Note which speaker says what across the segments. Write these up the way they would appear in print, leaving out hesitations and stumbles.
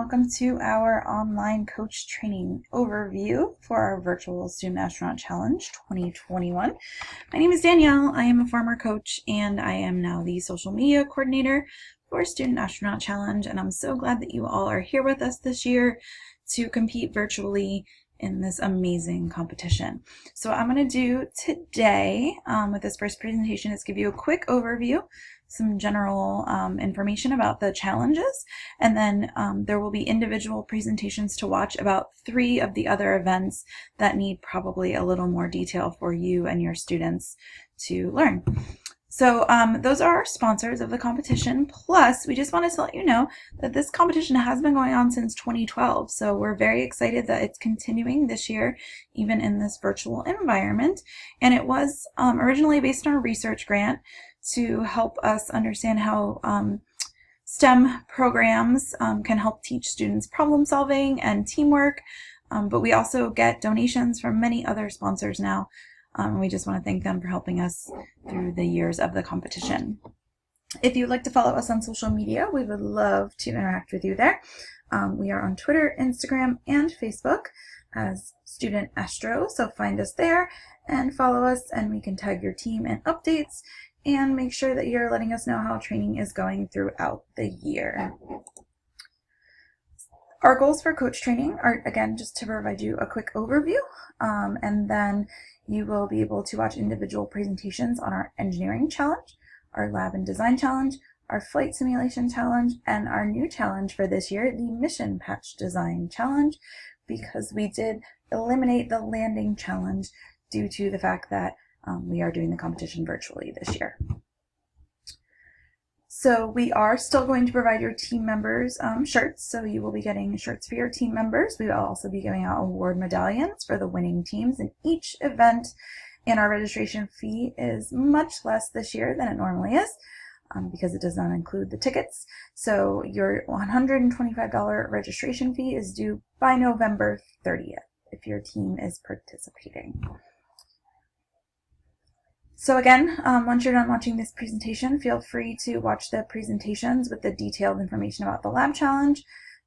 Speaker 1: welcome to our online coach training overview for our virtual Student Astronaut Challenge 2021. My name is Danielle. I am a former coach and I am now the social media coordinator for Student Astronaut Challenge, and I'm so glad that you all are here with us this year to compete virtually in this amazing competition. So what I'm going to do today with this first presentation is give you a quick overview, some general information about the challenges, and then there will be individual presentations to watch about 3 of the other events that need probably a little more detail for you and your students to learn. So those are our sponsors of the competition. Plus, we just wanted to let you know that this competition has been going on since 2012. So we're very excited that it's continuing this year, even in this virtual environment. And it was originally based on a research grant to help us understand how STEM programs can help teach students problem solving and teamwork. But we also get donations from many other sponsors now. We just want to thank them for helping us through the years of the competition. If you'd like to follow us on social media, we would love to interact with you there. We are on Twitter, Instagram, and Facebook as Student Astro, so find us there and follow us, and we can tag your team in updates and make sure that you're letting us know how training is going throughout the year. Our goals for coach training are, again, just to provide you a quick overview, and then you will be able to watch individual presentations on our engineering challenge, our lab and design challenge, our flight simulation challenge, and our new challenge for this year, the mission patch design challenge, because we did eliminate the landing challenge due to the fact that we are doing the competition virtually this year. So we are still going to provide your team members shirts, so you will be getting shirts for your team members. We will also be giving out award medallions for the winning teams in each event, and our registration fee is much less this year than it normally is because it does not include the tickets. So your $125 registration fee is due by November 30th if your team is participating. So again, once you're done watching this presentation, feel free to watch the presentations with the detailed information about the lab challenge,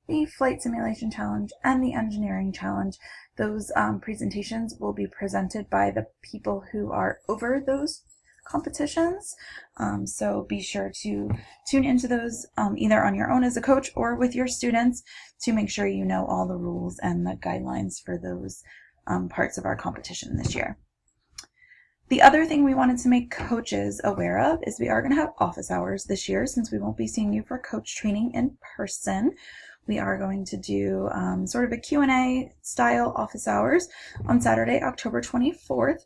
Speaker 1: the flight simulation challenge, and the engineering challenge. Those presentations will be presented by the people who are over those competitions. So be sure to tune into those either on your own as a coach or with your students to make sure you know all the rules and the guidelines for those parts of our competition this year. The other thing we wanted to make coaches aware of is we are going to have office hours this year, since we won't be seeing you for coach training in person. We are going to do sort of a Q&A style office hours on Saturday, October 24th.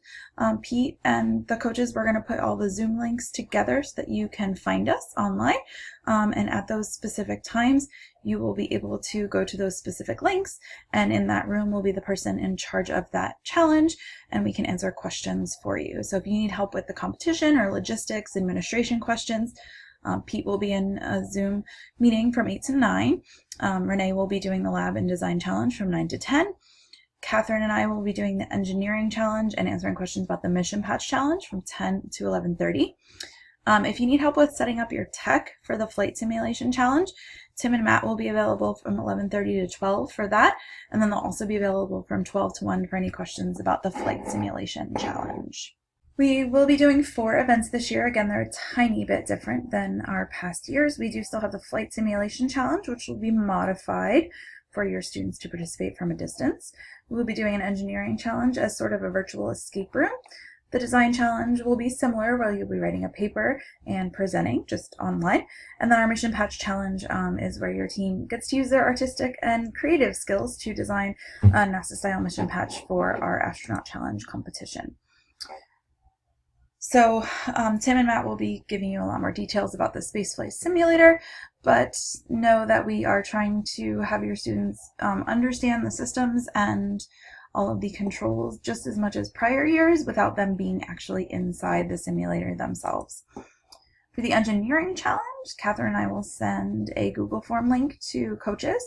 Speaker 1: Pete and the coaches, we're going to put all the Zoom links together so that you can find us online. And at those specific times, you will be able to go to those specific links, and in that room will be the person in charge of that challenge, and we can answer questions for you. So if you need help with the competition or logistics, administration questions, Pete will be in a Zoom meeting from 8 to 9. Renee will be doing the lab and design challenge from 9 to 10. Catherine and I will be doing the engineering challenge and answering questions about the mission patch challenge from 10 to 11:30. If you need help with setting up your tech for the flight simulation challenge, Tim and Matt will be available from 11:30 to 12 for that, and then they'll also be available from 12 to 1 for any questions about the flight simulation challenge. We will be doing 4 events this year. Again, they're a tiny bit different than our past years. We do still have the flight simulation challenge, which will be modified for your students to participate from a distance. We'll be doing an engineering challenge as sort of a virtual escape room. The design challenge will be similar, where you'll be writing a paper and presenting just online. And then our mission patch challenge is where your team gets to use their artistic and creative skills to design a NASA-style mission patch for our astronaut challenge competition. So Tim and Matt will be giving you a lot more details about the spaceflight simulator, but know that we are trying to have your students understand the systems and all of the controls just as much as prior years without them being actually inside the simulator themselves. For the engineering challenge, Catherine and I will send a Google form link to coaches,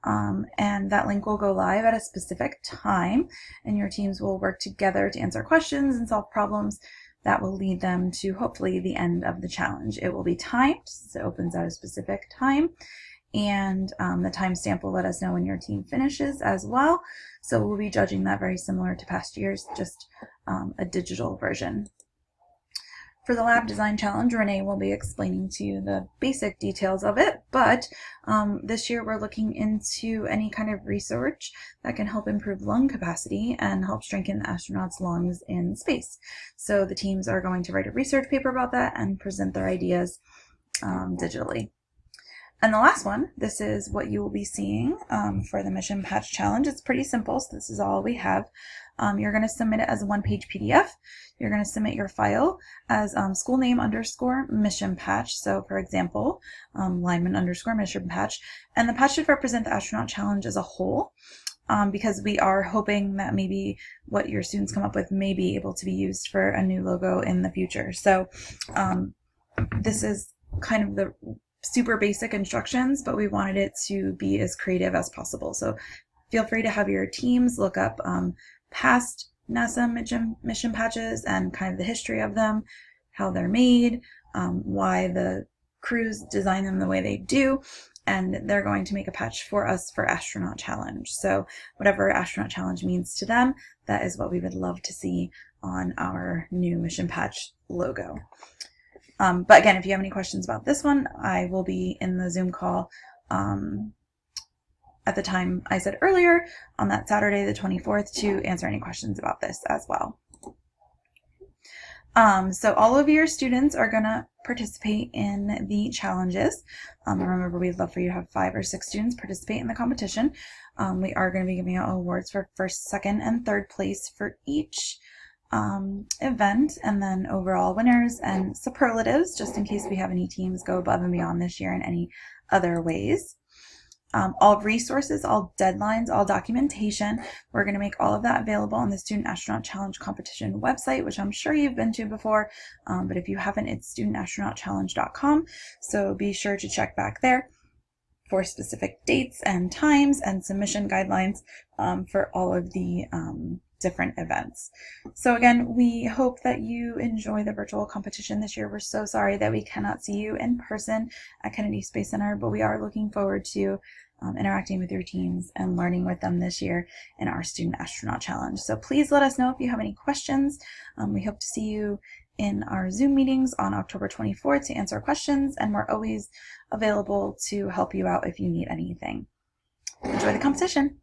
Speaker 1: and that link will go live at a specific time, and your teams will work together to answer questions and solve problems that will lead them to hopefully the end of the challenge. It will be timed, so it opens at a specific time, and the timestamp will let us know when your team finishes as well. So we'll be judging that very similar to past years, just a digital version. For the lab design challenge, Renee will be explaining to you the basic details of it, but this year we're looking into any kind of research that can help improve lung capacity and help strengthen the astronauts' lungs in space. So the teams are going to write a research paper about that and present their ideas digitally. And the last one, this is what you will be seeing for the Mission Patch Challenge. It's pretty simple, so this is all we have. You're going to submit it as a one-page PDF. You're going to submit your file as school name _ mission patch. So for example, lineman _ mission patch. And the patch should represent the astronaut challenge as a whole, because we are hoping that maybe what your students come up with may be able to be used for a new logo in the future. So this is kind of the super basic instructions, but we wanted it to be as creative as possible. So feel free to have your teams look up past NASA mission patches and kind of the history of them, how they're made, why the crews design them the way they do, and they're going to make a patch for us for Astronaut Challenge. So whatever Astronaut Challenge means to them, that is what we would love to see on our new mission patch logo. But again, if you have any questions about this one, I will be in the Zoom call at the time I said earlier on that Saturday, the 24th, to answer any questions about this as well. So all of your students are going to participate in the challenges. Remember, we'd love for you to have 5 or 6 students participate in the competition. We are going to be giving out awards for first, second, and third place for each event, and then overall winners and superlatives, just in case we have any teams go above and beyond this year in any other ways. All resources, all deadlines, all documentation, we're going to make all of that available on the Student Astronaut Challenge competition website, which I'm sure you've been to before, but if you haven't, it's studentastronautchallenge.com, so be sure to check back there for specific dates and times and submission guidelines for all of the different events. So again, we hope that you enjoy the virtual competition this year. We're so sorry that we cannot see you in person at Kennedy Space Center, but we are looking forward to interacting with your teams and learning with them this year in our Student Astronaut Challenge. So please let us know if you have any questions. We hope to see you in our Zoom meetings on October 24th to answer questions, and we're always available to help you out if you need anything. Enjoy the competition!